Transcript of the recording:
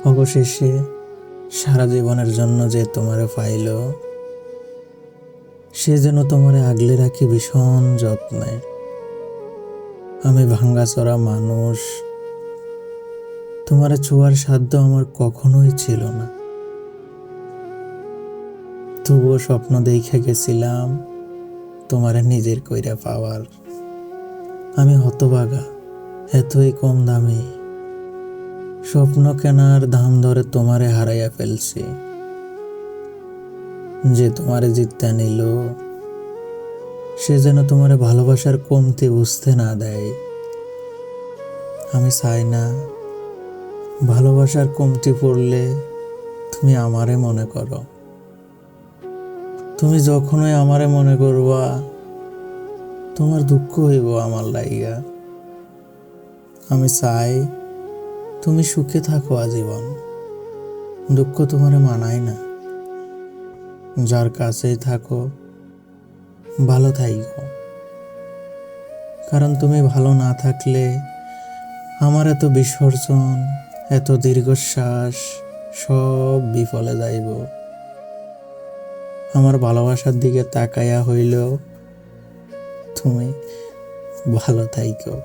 অবশেষে সারা জীবনের জন্য যে তোমারে পাইল, সে যেন তোমারে আগলে রাখি ভীষণ যত্নে। আমি ভাঙ্গাচোরা মানুষ, তোমারে ছোঁয়ার সাধ্য আমার কখনোই ছিল না। তবুও স্বপ্ন দেখে গেছিলাম তোমারে নিজের কইরা পাওয়ার। আমি হতভাগা, এতই কম দামে স্বপ্ন কেনার দাম ধরে তোমারে হারাইয়া ফেলছি। যে তোমারে জিততে নিল, সে যেন তোমারে ভালোবাসার কমতি বুঝতে না দেয়। আমি চাই না ভালোবাসার কমতি পড়লে তুমি আমারে মনে করো। তুমি যখনই আমারে মনে করবা, তোমার দুঃখ হইব আমার লাইগা। আমি চাই তুমি সুখে থাকো আজীবন। দুঃখ তোমারে মানায় না। যার কাছেই থাকো ভালো থাইকো, কারণ তুমি ভালো না থাকলে আমার এত বিসর্জন, এত দীর্ঘশ্বাস সব বিফলে যাইব। আমার ভালোবাসার দিকে তাকাইয়া হইলেও তুমি ভালো থাইকো।